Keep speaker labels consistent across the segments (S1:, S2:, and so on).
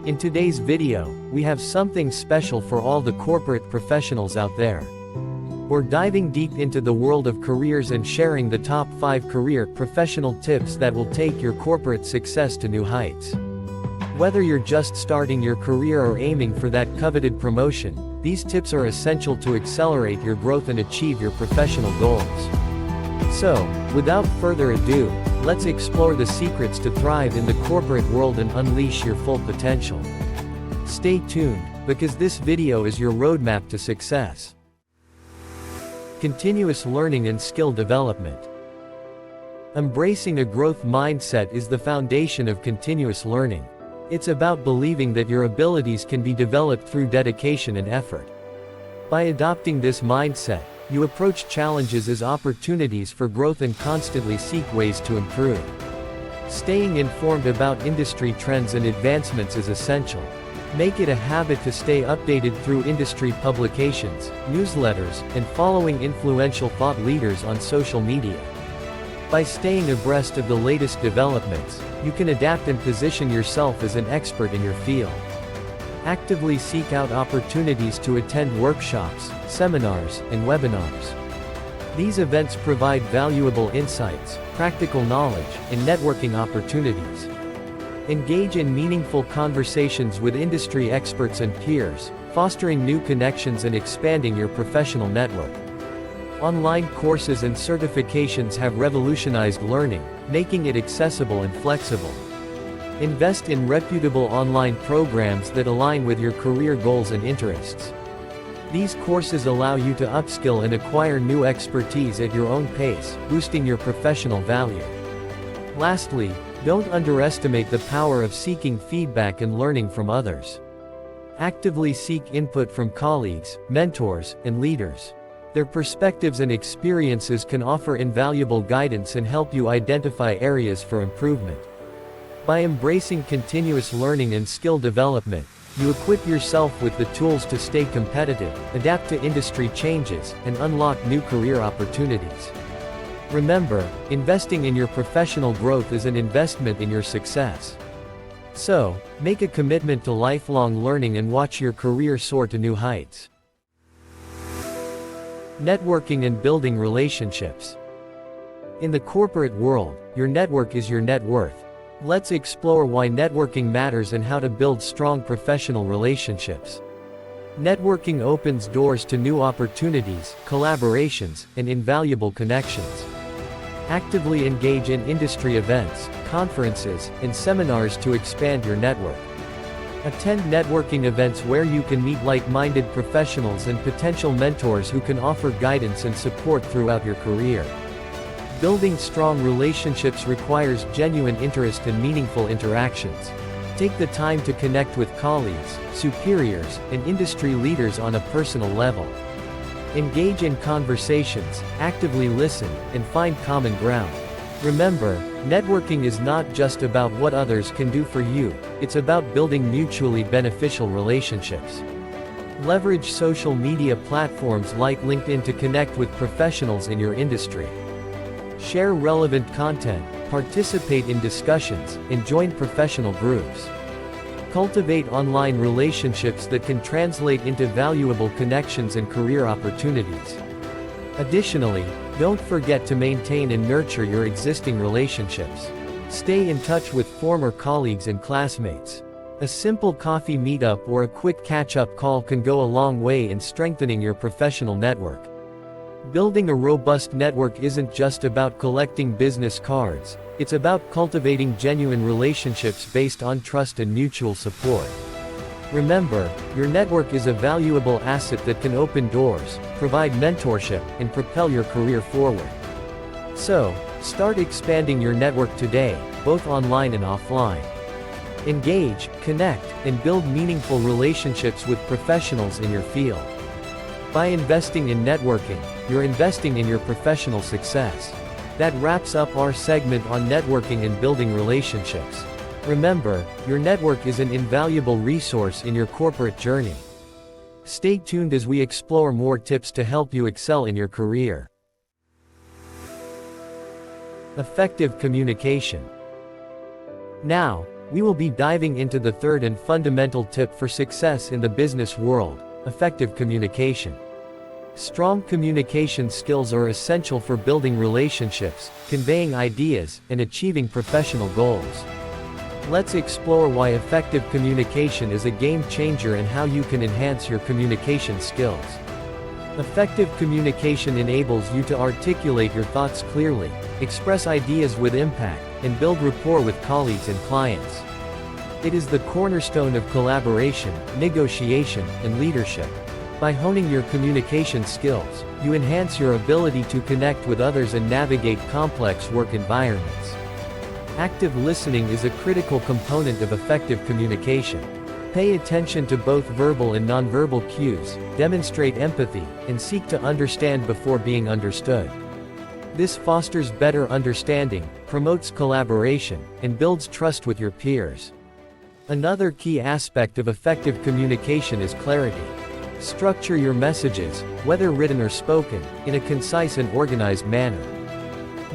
S1: In today's video, we have something special for all the corporate professionals out there. We're diving deep into the world of careers and sharing the top 5 career professional tips that will take your corporate success to new heights. Whether you're just starting your career or aiming for that coveted promotion, these tips are essential to accelerate your growth and achieve your professional goals. So, without further ado, let's explore the secrets to thrive in the corporate world and unleash your full potential. Stay tuned, because this video is your roadmap to success. Continuous learning and skill development. Embracing a growth mindset is the foundation of continuous learning. It's about believing that your abilities can be developed through dedication and effort. By adopting this mindset, you approach challenges as opportunities for growth and constantly seek ways to improve. Staying informed about industry trends and advancements is essential. Make it a habit to stay updated through industry publications, newsletters, and following influential thought leaders on social media. By staying abreast of the latest developments, you can adapt and position yourself as an expert in your field. Actively seek out opportunities to attend workshops, seminars, and webinars. These events provide valuable insights, practical knowledge, and networking opportunities. Engage in meaningful conversations with industry experts and peers, fostering new connections and expanding your professional network. Online courses and certifications have revolutionized learning, making it accessible and flexible. Invest in reputable online programs that align with your career goals and interests. These courses allow you to upskill and acquire new expertise at your own pace, boosting your professional value. Lastly, don't underestimate the power of seeking feedback and learning from others. Actively seek input from colleagues, mentors, and leaders. Their perspectives and experiences can offer invaluable guidance and help you identify areas for improvement. By embracing continuous learning and skill development, you equip yourself with the tools to stay competitive, adapt to industry changes, and unlock new career opportunities. Remember, investing in your professional growth is an investment in your success. So, make a commitment to lifelong learning and watch your career soar to new heights. Networking and building relationships. In the corporate world, your network is your net worth. Let's explore why networking matters and how to build strong professional relationships. Networking opens doors to new opportunities, collaborations, and invaluable connections. Actively engage in industry events, conferences, and seminars to expand your network. Attend networking events where you can meet like-minded professionals and potential mentors who can offer guidance and support throughout your career. Building strong relationships requires genuine interest and meaningful interactions. Take the time to connect with colleagues, superiors, and industry leaders on a personal level. Engage in conversations, actively listen, and find common ground. Remember, networking is not just about what others can do for you, it's about building mutually beneficial relationships. Leverage social media platforms like LinkedIn to connect with professionals in your industry. Share relevant content, participate in discussions, and join professional groups. Cultivate online relationships that can translate into valuable connections and career opportunities. Additionally, don't forget to maintain and nurture your existing relationships. Stay in touch with former colleagues and classmates. A simple coffee meetup or a quick catch-up call can go a long way in strengthening your professional network. Building a robust network isn't just about collecting business cards, it's about cultivating genuine relationships based on trust and mutual support. Remember, your network is a valuable asset that can open doors, provide mentorship, and propel your career forward. So, start expanding your network today, both online and offline. Engage, connect, and build meaningful relationships with professionals in your field. By investing in networking, you're investing in your professional success. That wraps up our segment on networking and building relationships. Remember, your network is an invaluable resource in your corporate journey. Stay tuned as we explore more tips to help you excel in your career. Effective communication. Now, we will be diving into the third and fundamental tip for success in the business world: effective communication. Strong communication skills are essential for building relationships, conveying ideas, and achieving professional goals. Let's explore why effective communication is a game changer and how you can enhance your communication skills. Effective communication enables you to articulate your thoughts clearly, express ideas with impact, and build rapport with colleagues and clients. It is the cornerstone of collaboration, negotiation, and leadership. By honing your communication skills, you enhance your ability to connect with others and navigate complex work environments. Active listening is a critical component of effective communication. Pay attention to both verbal and nonverbal cues, demonstrate empathy, and seek to understand before being understood. This fosters better understanding, promotes collaboration, and builds trust with your peers. Another key aspect of effective communication is clarity. Structure your messages, whether written or spoken, in a concise and organized manner.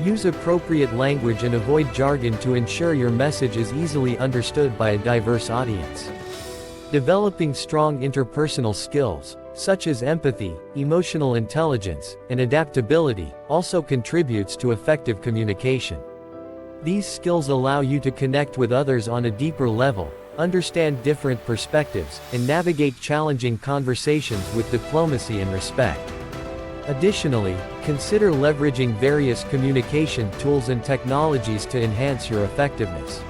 S1: Use appropriate language and avoid jargon to ensure your message is easily understood by a diverse audience. Developing strong interpersonal skills, such as empathy, emotional intelligence, and adaptability, also contributes to effective communication. These skills allow you to connect with others on a deeper level, understand different perspectives, and navigate challenging conversations with diplomacy and respect. Additionally, consider leveraging various communication tools and technologies to enhance your effectiveness.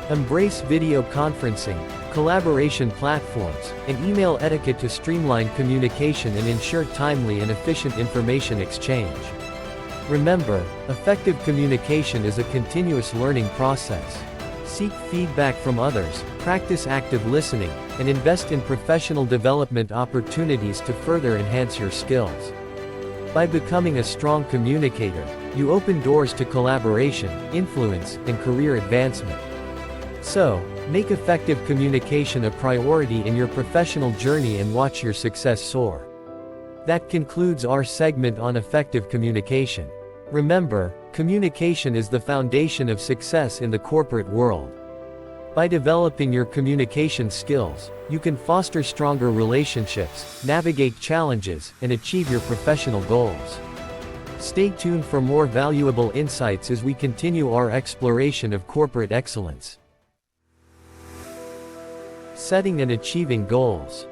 S1: Embrace video conferencing, collaboration platforms, and email etiquette to streamline communication and ensure timely and efficient information exchange. Remember, effective communication is a continuous learning process. Seek feedback from others, practice active listening, and invest in professional development opportunities to further enhance your skills. By becoming a strong communicator, you open doors to collaboration, influence, and career advancement. So, make effective communication a priority in your professional journey and watch your success soar. That concludes our segment on effective communication. Remember, communication is the foundation of success in the corporate world. By developing your communication skills, you can foster stronger relationships, navigate challenges, and achieve your professional goals. Stay tuned for more valuable insights as we continue our exploration of corporate excellence. Setting and achieving goals.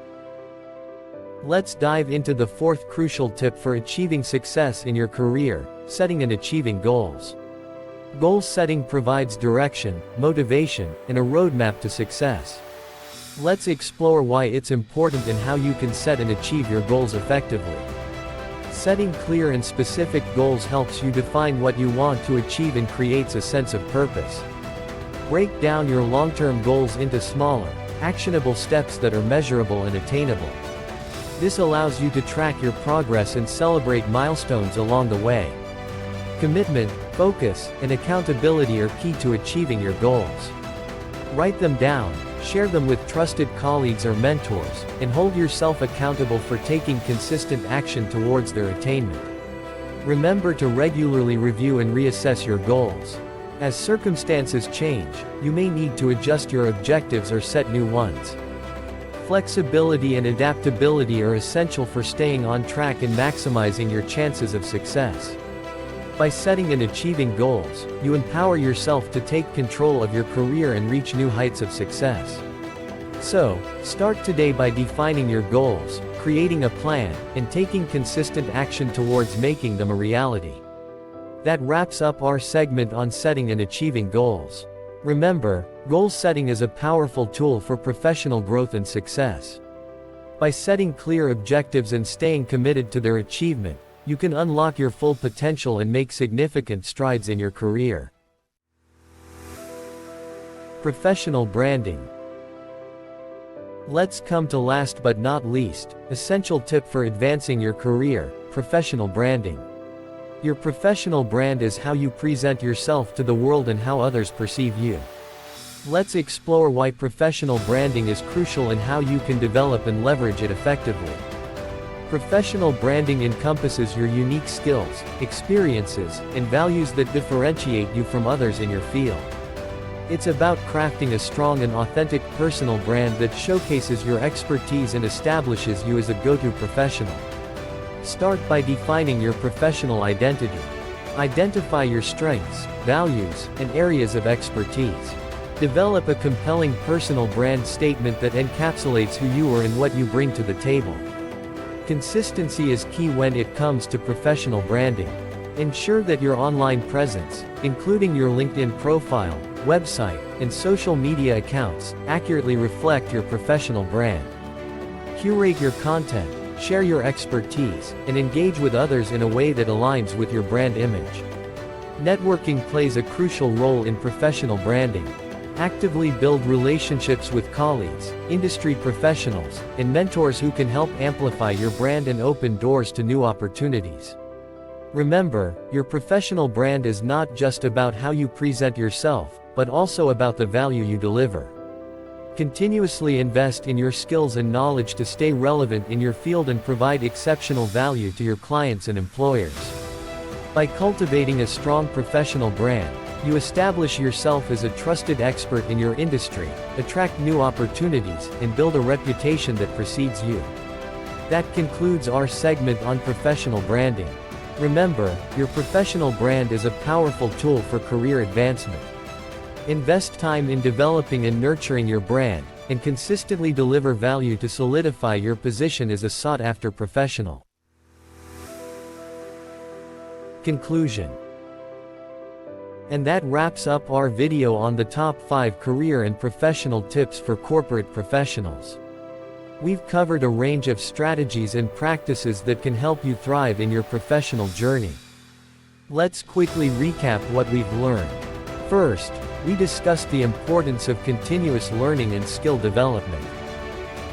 S1: Let's dive into the fourth crucial tip for achieving success in your career: setting and achieving goals. Goal setting provides direction, motivation, and a roadmap to success. Let's explore why it's important and how you can set and achieve your goals effectively. Setting clear and specific goals helps you define what you want to achieve and creates a sense of purpose. Break down your long-term goals into smaller, actionable steps that are measurable and attainable. This allows you to track your progress and celebrate milestones along the way. Commitment, focus, and accountability are key to achieving your goals. Write them down, share them with trusted colleagues or mentors, and hold yourself accountable for taking consistent action towards their attainment. Remember to regularly review and reassess your goals. As circumstances change, you may need to adjust your objectives or set new ones. Flexibility and adaptability are essential for staying on track and maximizing your chances of success. By setting and achieving goals, you empower yourself to take control of your career and reach new heights of success. So, start today by defining your goals, creating a plan, and taking consistent action towards making them a reality. That wraps up our segment on setting and achieving goals. Remember, goal setting is a powerful tool for professional growth and success. By setting clear objectives and staying committed to their achievement, you can unlock your full potential and make significant strides in your career. Professional branding. Let's come to last but not least, essential tip for advancing your career: professional branding. Your professional brand is how you present yourself to the world and how others perceive you. Let's explore why professional branding is crucial and how you can develop and leverage it effectively. Professional branding encompasses your unique skills, experiences, and values that differentiate you from others in your field. It's about crafting a strong and authentic personal brand that showcases your expertise and establishes you as a go-to professional. Start by defining your professional identity. Identify your strengths, values, and areas of expertise. Develop a compelling personal brand statement that encapsulates who you are and what you bring to the table. Consistency is key when it comes to professional branding. Ensure that your online presence, including your LinkedIn profile, website, and social media accounts, accurately reflect your professional brand. Curate your content, share your expertise, and engage with others in a way that aligns with your brand image. Networking plays a crucial role in professional branding. Actively build relationships with colleagues, industry professionals, and mentors who can help amplify your brand and open doors to new opportunities. Remember, your professional brand is not just about how you present yourself, but also about the value you deliver. Continuously invest in your skills and knowledge to stay relevant in your field and provide exceptional value to your clients and employers. By cultivating a strong professional brand, you establish yourself as a trusted expert in your industry, attract new opportunities, and build a reputation that precedes you. That concludes our segment on professional branding. Remember, your professional brand is a powerful tool for career advancement. Invest time in developing and nurturing your brand, and consistently deliver value to solidify your position as a sought-after professional. Conclusion. And that wraps up our video on the top 5 career and professional tips for corporate professionals. We've covered a range of strategies and practices that can help you thrive in your professional journey. Let's quickly recap what we've learned. First, we discussed the importance of continuous learning and skill development.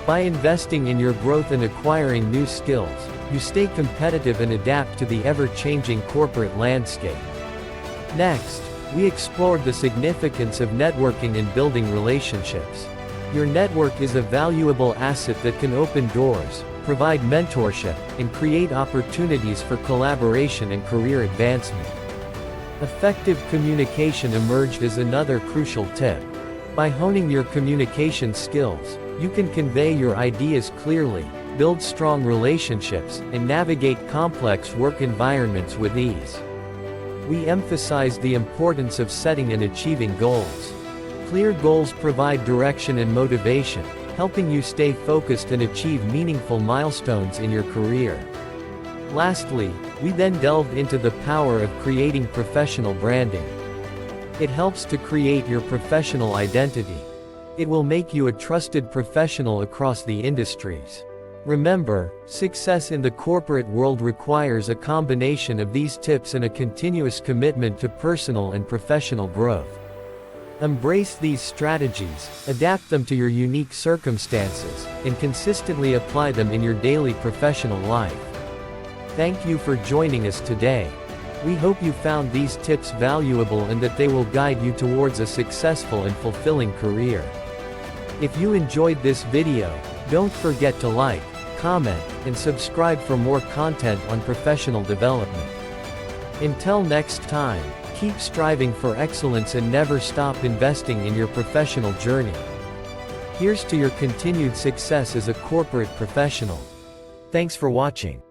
S1: By investing in your growth and acquiring new skills, you stay competitive and adapt to the ever-changing corporate landscape. Next, we explored the significance of networking and building relationships. Your network is a valuable asset that can open doors, provide mentorship, and create opportunities for collaboration and career advancement. Effective communication emerged as another crucial tip. By honing your communication skills, you can convey your ideas clearly, build strong relationships, and navigate complex work environments with ease. We emphasize the importance of setting and achieving goals. Clear goals provide direction and motivation, helping you stay focused and achieve meaningful milestones in your career. Lastly, we then delved into the power of creating professional branding. It helps to create your professional identity. It will make you a trusted professional across the industries. Remember, success in the corporate world requires a combination of these tips and a continuous commitment to personal and professional growth. Embrace these strategies, adapt them to your unique circumstances, and consistently apply them in your daily professional life. Thank you for joining us today. We hope you found these tips valuable and that they will guide you towards a successful and fulfilling career. If you enjoyed this video, don't forget to like, comment, and subscribe for more content on professional development. Until next time, keep striving for excellence and never stop investing in your professional journey. Here's to your continued success as a corporate professional. Thanks for watching.